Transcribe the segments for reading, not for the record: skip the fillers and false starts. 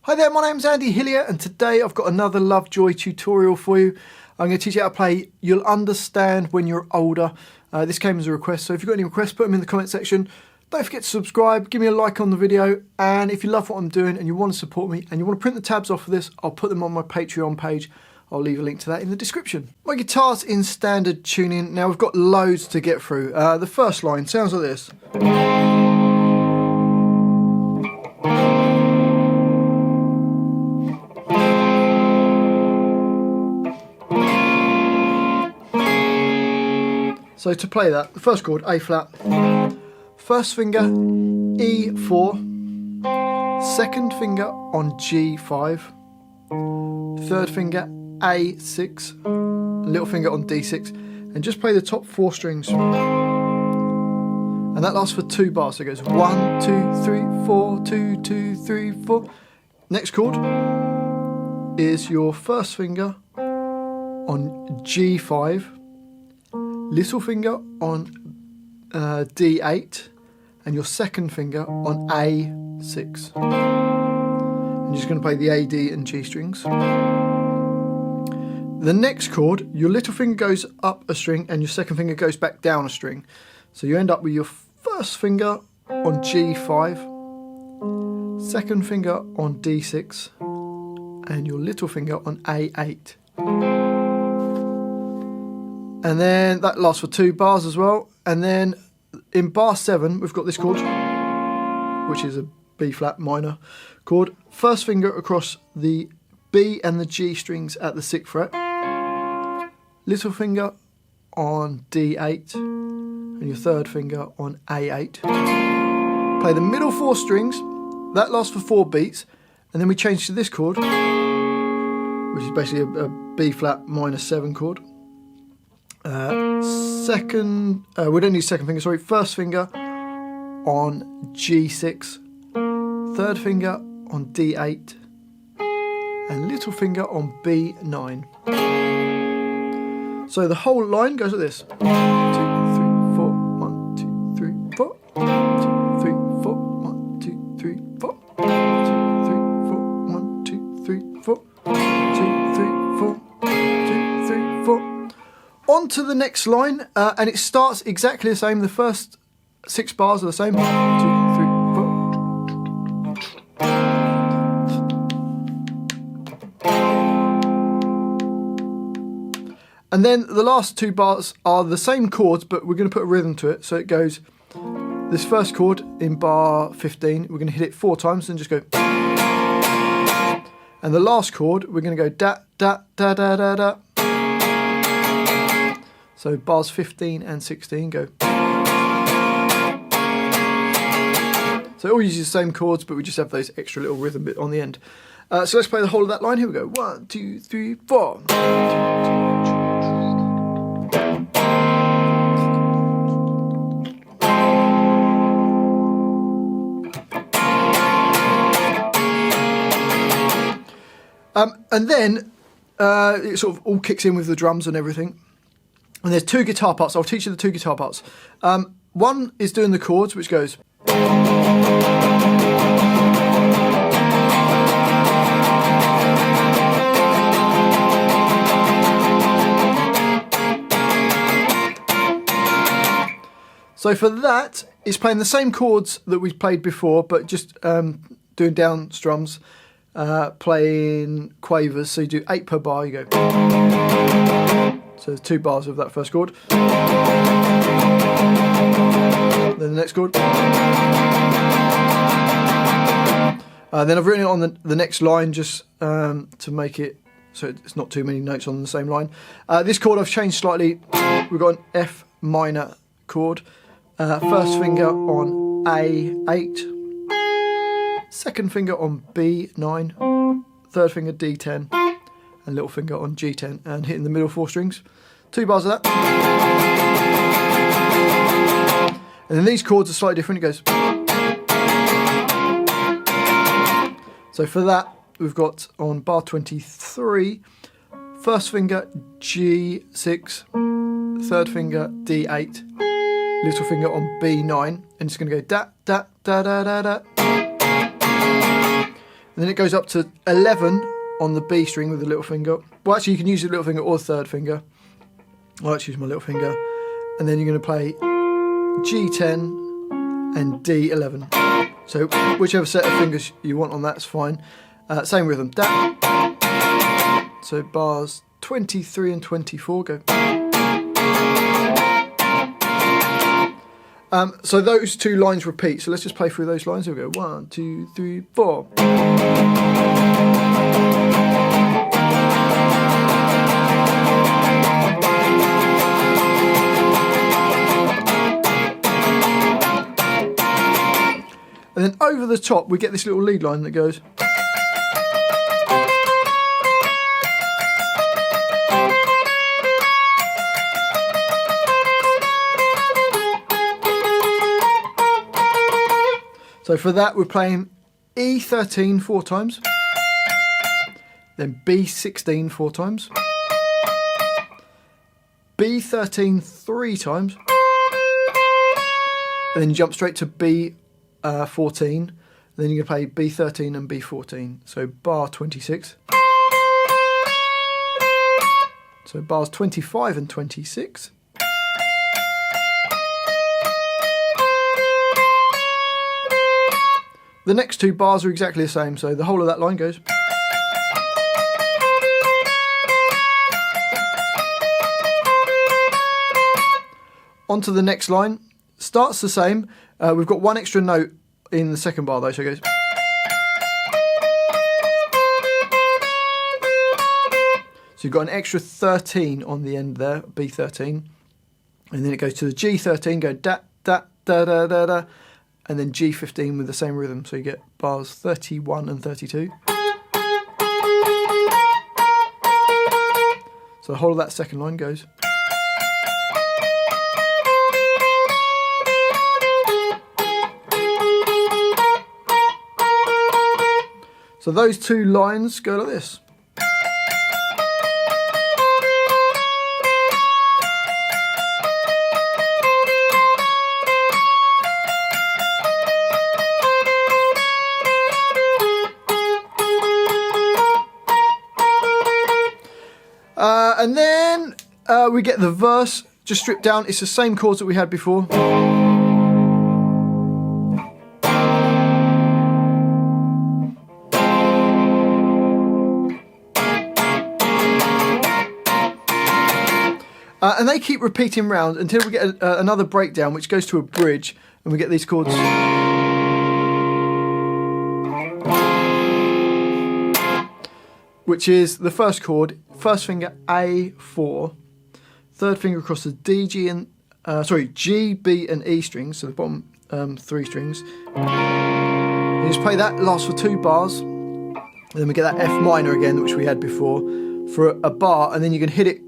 Hi there, my name's Andy Hillier and today I've got another Lovejoy tutorial for you. I'm going to teach you how to play You'll Understand When You're Older. This came as a request, so if you've got any requests, put them in the comment section. Don't forget to subscribe, give me a like on the video, and if you love what I'm doing and you want to support me and you want to print the tabs off of this, I'll put them on my Patreon page. I'll leave a link to that in the description. My guitar's in standard tuning. Now we've got loads to get through. The first line sounds like this. So to play that, the first chord, A flat, first finger, E4, second finger on G5, third finger, A6, little finger on D6, and just play the top 4 strings. And that lasts for 2 bars, so it goes 1, 2, 3, 4, 2, 2, 3, 4. Next chord is your first finger on G5, little finger on D8 and your second finger on A6. And you're just going to play the A, D and G strings. The next chord, your little finger goes up a string and your second finger goes back down a string. So you end up with your first finger on G5, second finger on D6 and your little finger on A8. And then that lasts for 2 bars as well. And then in bar 7, we've got this chord, which is a B flat minor chord. First finger across the B and the G strings at the 6th fret. Little finger on D8 and your third finger on A8. Play the middle 4 strings. That lasts for 4 beats. And then we change to this chord, which is basically a B flat minor 7 chord. We don't need second finger, sorry. First finger on G6, third finger on D8, and little finger on B9. So the whole line goes like this. 1, 2, 3, 4, 1, 2, 3, 4, 1, 2, 3, 4, 1, 2, 3, 4, 1, 2, 3, 4, 1, 2, 3, 4, 2, 3, 4, 2, 3, 4. On to the next line, and it starts exactly the same. The first 6 bars are the same. 1, 2, 3, 4. And then the last 2 bars are the same chords, but we're going to put a rhythm to it. So it goes, this first chord in bar 15, we're going to hit it 4 times and just go. And the last chord, we're going to go da, da, da, da, da, da. So bars 15 and 16 go. So it all uses the same chords, but we just have those extra little rhythm bit on the end. So let's play the whole of that line. Here we go. 1, 2, 3, 4. And then it sort of all kicks in with the drums and everything. And there's 2 guitar parts. I'll teach you the 2 guitar parts. One is doing the chords, which goes. So for that, it's playing the same chords that we played before, but just doing down strums, playing quavers. So you do 8 per bar, you go. So there's 2 bars of that first chord. Then the next chord. Then I've written it on the next line just to make it so it's not too many notes on the same line. This chord I've changed slightly. We've got an F minor chord. First finger on A8. Second finger on B9. Third finger D10. And little finger on G10 and hitting the middle 4 strings. 2 bars of that. And then these chords are slightly different. It goes. So for that, we've got on bar 23, first finger G6, third finger D8, little finger on B9, and it's going to go da, da, da, da, da, da. And then it goes up to 11 on the B string with the little finger. Well, actually, you can use the little finger or third finger. I like to use my little finger. And then you're going to play G10 and D11. So whichever set of fingers you want on that's fine. Same rhythm. Da. So bars 23 and 24 go. So those two lines repeat. So let's just play through those lines. We'll go 1, 2, 3, 4. And then over the top, we get this little lead line that goes. So for that, we're playing E13 4 times, then B16 4 times, B13 3 times, and then you jump straight to B14, then you're going to play B13 and B14, so bar 26. So bars 25 and 26. The next two bars are exactly the same, so the whole of that line goes. On to the next line. Starts the same. We've got one extra note in the second bar though, so it goes. So you've got an extra 13 on the end there, B13. And then it goes to the G13, go da, da, da, da, da, da. And then G15 with the same rhythm, so you get bars 31 and 32. So the whole of that second line goes. So those two lines go like this. And then we get the verse just stripped down. It's the same chords that we had before. And they keep repeating round until we get another breakdown, which goes to a bridge, and we get these chords. Which is the first chord, first finger A4, third finger across the D, G, and G, B, and E strings, so the bottom 3 strings. You just play that, lasts for 2 bars, and then we get that F minor again, which we had before, for a bar, and then you can hit it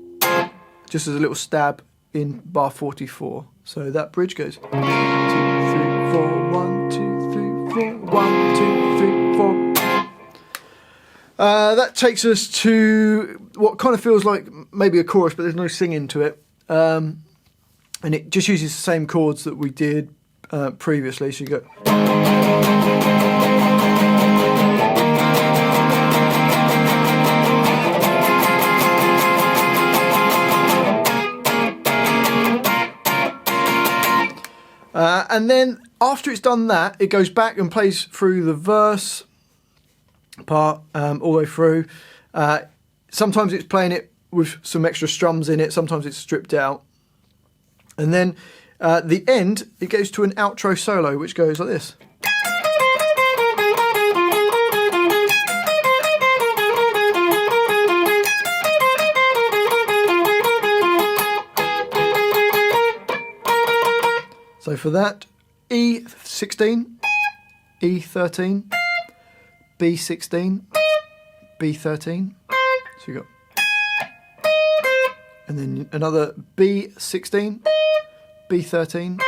just as a little stab in bar 44. So that bridge goes 1, 2, 3, 4, 1, 2, 3, 4, 1, 2, 3, 4. That takes us to what kind of feels like maybe a chorus, but there's no singing to it. And it just uses the same chords that we did previously. So you go. And then after it's done that, it goes back and plays through the verse part all the way through. Sometimes it's playing it with some extra strums in it, sometimes it's stripped out. And then the end, it goes to an outro solo, which goes like this. So for that, E16, E13, B16, B13. So you got, and then another B16, B13,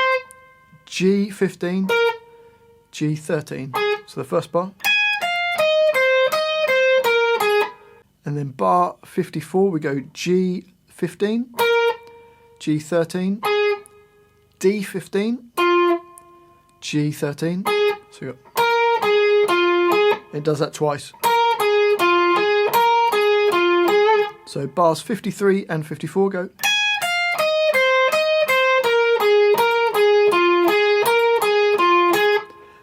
G15, G13. So the first bar. And then bar 54, we go G15, G13, D15, G13. So you got, It does that twice. So bars 53 and 54 go.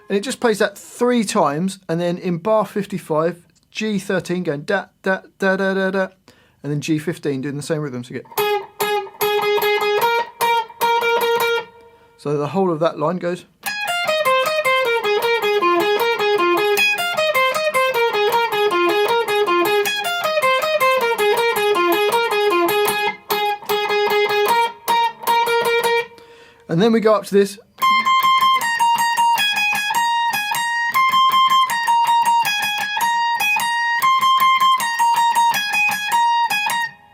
And it just plays that 3 times, and then in bar 55, G13 going da da da da da da, and then G15 doing the same rhythm. So you get. So the whole of that line goes. And then we go up to this.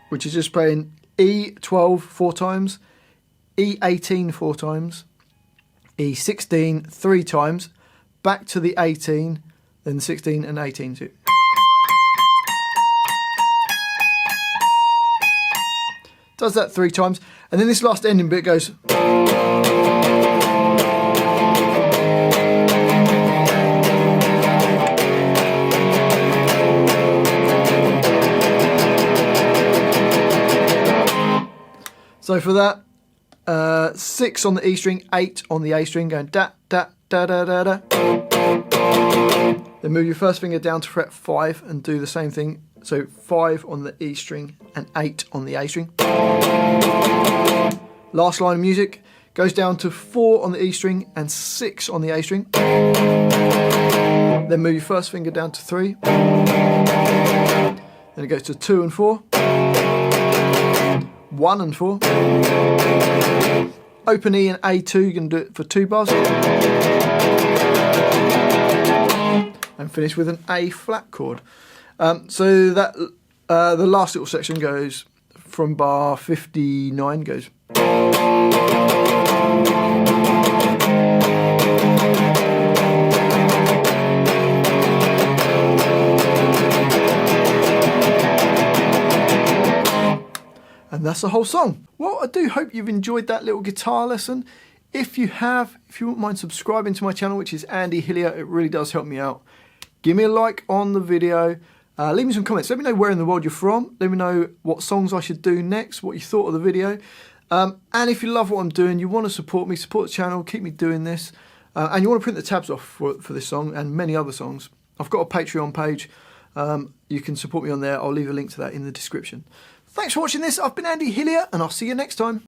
Which is just playing E12 4 times, E18 4 times, E16 3 times, back to the 18, then the 16 and 18 too. Does that 3 times, and then this last ending bit goes. So for that, 6 on the E string, 8 on the A string, going da da da da da da. Then move your first finger down to fret 5 and do the same thing. So 5 on the E string and 8 on the A string. Last line of music goes down to 4 on the E string and 6 on the A string. Then move your first finger down to 3. Then it goes to 2 and 4. 1 and 4. Open E and A2, you're going to do it for 2 bars. And finish with an A flat chord. So that the last little section goes from bar 59 goes. And that's the whole song. Well, I do hope you've enjoyed that little guitar lesson. If you have, if you wouldn't mind subscribing to my channel, which is Andy Hillier, it really does help me out. Give me a like on the video. Leave me some comments. Let me know where in the world you're from. Let me know what songs I should do next, what you thought of the video. And if you love what I'm doing, you want to support me, support the channel, keep me doing this, and you want to print the tabs off for this song and many other songs, I've got a Patreon page. You can support me on there. I'll leave a link to that in the description. Thanks for watching this. I've been Andy Hillier, and I'll see you next time.